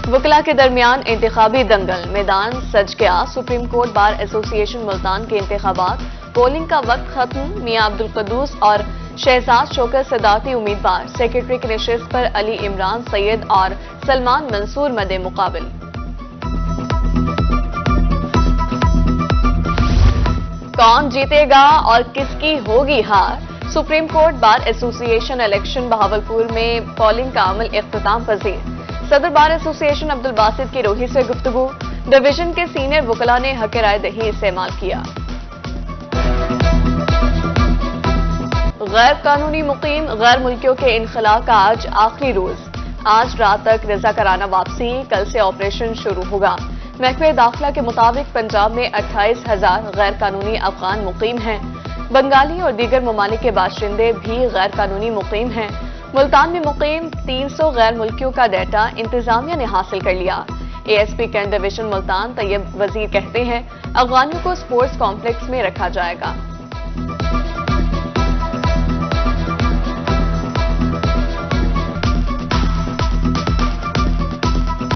वकला के दरमियान इंतखाबी दंगल, मैदान सज गया। Supreme court bar association Multan के इंतखाबात, पोलिंग का वक्त खत्म। मियां अब्दुल कद्दूस और शहजाद शौकत सदारती उम्मीदवार। सेक्रेटरी की नशिस्त पर अली इमरान सैयद और सलमान मंसूर मदे मुकाबिल। कौन जीतेगा और किसकी होगी हार? Supreme court bar association election Bahawalpur में पोलिंग का अमल इख्तिताम पजीर। सदर बार एसोसिएशन अब्दुल बासित की रोही से गुफ्तगू। डिवीजन के सीनियर वकला ने हक राय दही इस्तेमाल किया। गैर कानूनी मुकीम गैर मुल्कियों के इनखला का आज आखिरी रोज। आज रात तक रजाकाराना वापसी, कल से ऑपरेशन शुरू होगा। महकमे दाखिला के मुताबिक पंजाब में 28,000 गैर कानूनी अफगान मुकीम हैं। बंगाली और दीगर ममालिक के बाशिंदे भी गैर कानूनी मुकीम हैं। मुल्तान में मुकीम 300 गैर मुल्कियों का डाटा इंतजामिया ने हासिल कर लिया। ASP Cantt division Multan Tayyab Wazir कहते हैं अफगानियों को स्पोर्ट्स कॉम्प्लेक्स में रखा जाएगा।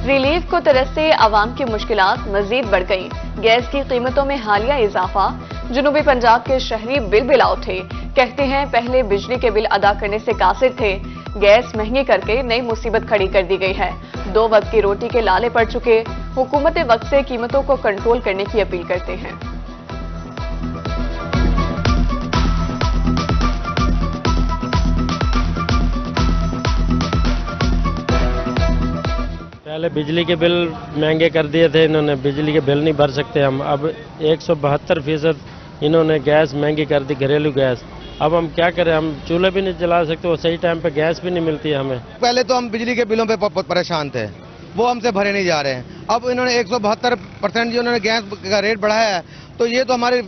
रिलीफ को तरसते आवाम की मुश्किलात मजीद बढ़ गई। गैस की कीमतों में हालिया इजाफा। जनूबी पंजाब के शहरी बिल बिला उठे। कहते हैं पहले बिजली के बिल अदा करने से कासिर थे, गैस महंगी करके नई मुसीबत खड़ी कर दी गई है। 2 वक्त की रोटी के लाले पड़ चुके। हुकूमत वक्त से कीमतों को कंट्रोल करने की अपील करते हैं। पहले बिजली के बिल महंगे कर दिए थे इन्होंने, बिजली के बिल नहीं भर सकते हम। अब 172% इन्होंने गैस महंगी कर दी, घरेलू गैस। अब हम क्या करें, हम चूल्हे भी नहीं जला सकते और सही टाइम पे गैस भी नहीं मिलती है हमें। पहले तो हम बिजली के बिलों पे परेशान थे, वो हमसे भरे नहीं जा रहे हैं। अब इन्होंने 172% जो इन्होंने गैस का रेट बढ़ाया है, तो ये तो हमारे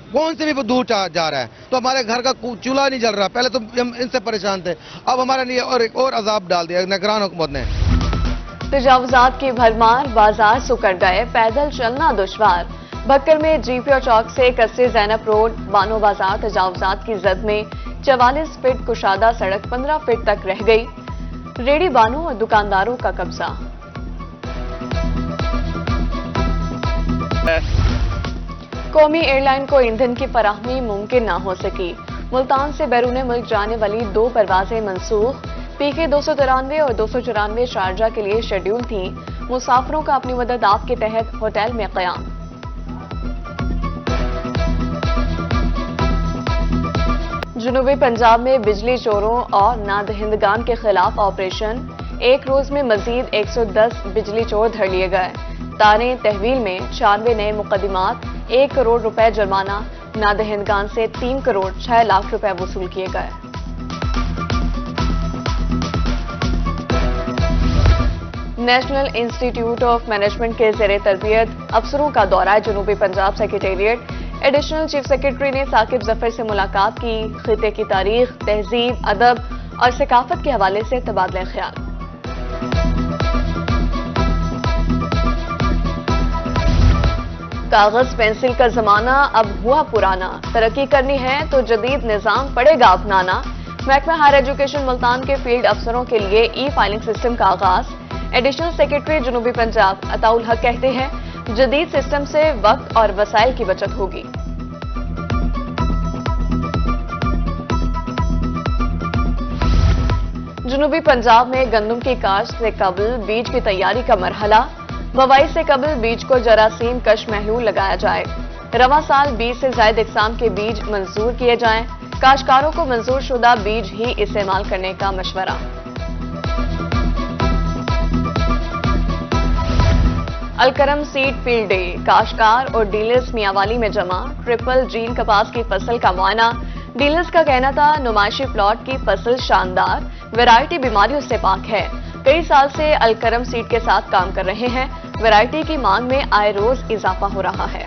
कौन से भी दूर जा रहा है। तो हमारे घर का चूल्हा नहीं जल रहा। पहले तो हम इनसे परेशान थे, अब हमारे लिए और एक और अजाब डाल दिया निगरान हुकूमत ने। तजावुजात की भरमार, बाजार सुकर गए, पैदल चलना दुश्वार। भक्कर में जीपीओ चौक से कस्से जैनब रोड बानो बाजार तजावुजात की जद में 44 फीट कुशादा सड़क 15 फीट तक रह गई। रेडी बानों और दुकानदारों का कब्जा। कौमी एयरलाइन को ईंधन की फराहमी मुमकिन न हो सकी। मुल्तान से बैरून मुल्क जाने वाली 2 परवाजें मनसूख। पीके 293 और 294 शारजा के लिए शेड्यूल थी। मुसाफिरों का अपनी मदद आपके तहत होटल में क़याम। जनूबी पंजाब में बिजली चोरों और नादहिंदगान के खिलाफ ऑपरेशन। एक रोज में मजीद 110 बिजली चोर धर लिए गए। तारें तहवील में 96 नए मुकदमात, 1 करोड़ रुपए जुर्माना। नादहिंदगान से 3 करोड़ 6 लाख रुपए वसूल किए गए। नेशनल इंस्टीट्यूट ऑफ मैनेजमेंट के ज़ेरे तरबियत अफसरों का दौरा जनूबी Punjab secretariat. Additional chief secretary ने साकिब जफर से मुलाकात की। खिते की तारीख, तहजीब, अदब और सकाफत के हवाले से तबादला ख्याल। कागज पेंसिल का जमाना अब हुआ पुराना। तरक्की करनी है तो जदीद निजाम पड़ेगा अपनाना। महकमा हायर एजुकेशन मुल्तान के फील्ड अफसरों के लिए ई फाइलिंग सिस्टम का आगाज। एडिशनल सेक्रेटरी जनूबी पंजाब अताउल हक कहते हैं जदीद सिस्टम से वक्त और वसाइल की बचत होगी। जनूबी पंजाब में गंदम की काश्त से कबल बीज की तैयारी का मरहला। बवाई से कबल बीज को जरासीम कश महलूल लगाया जाए। रवा साल 20 से ज्यादा इकसाम के बीज मंजूर किए जाएं। काश्तकारों को मंजूर शुदा बीज ही इस्तेमाल करने का मशवरा। अलकरम सीड फील्ड डे, काश्तकार और डीलर्स मियांवाली में जमा। ट्रिपल जीन कपास की फसल का मुआयना। डीलर्स का कहना था नुमाइशी प्लॉट की फसल शानदार, वैरायटी बीमारियों से पाक है। कई साल से अलकरम सीड के साथ काम कर रहे हैं। वैरायटी की मांग में आए रोज इजाफा हो रहा है।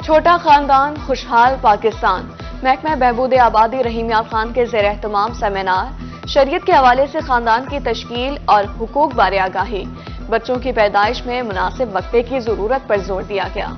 छोटा खानदान खुशहाल पाकिस्तान। महकमा बहबूद आबादी रहीम याब खान के ज़ेर एहतमाम सेमिनार। शरीयत के हवाले से खानदान की तश्कील और हुकूक बारे आगाही। बच्चों की पैदाइश में मुनासिब वक्फे की जरूरत पर जोर दिया गया।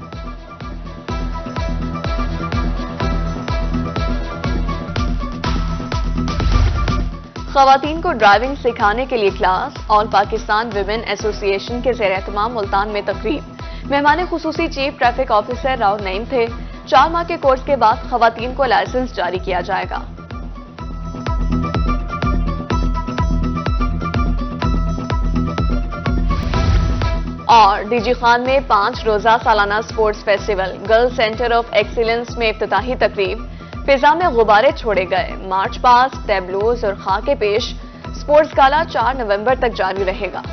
खवातीन को ड्राइविंग सिखाने के लिए class. All Pakistan Women Association के ज़ेर-एहतमाम मुल्तान में तकरीब। मेहमान खुसूसी chief traffic officer Rao Naeem थे। 4 माह के कोर्स के बाद खवातीन को लाइसेंस जारी किया जाएगा। और डीजी खान में 5 रोजा सालाना sports festival girls centre of excellence में इफ्तिताही तकरीब। फिजा में गुब्बारे छोड़े गए। मार्च पास्ट, टैब्लोज और खाके पेश। स्पोर्ट्स गाला 4 नवंबर तक जारी रहेगा।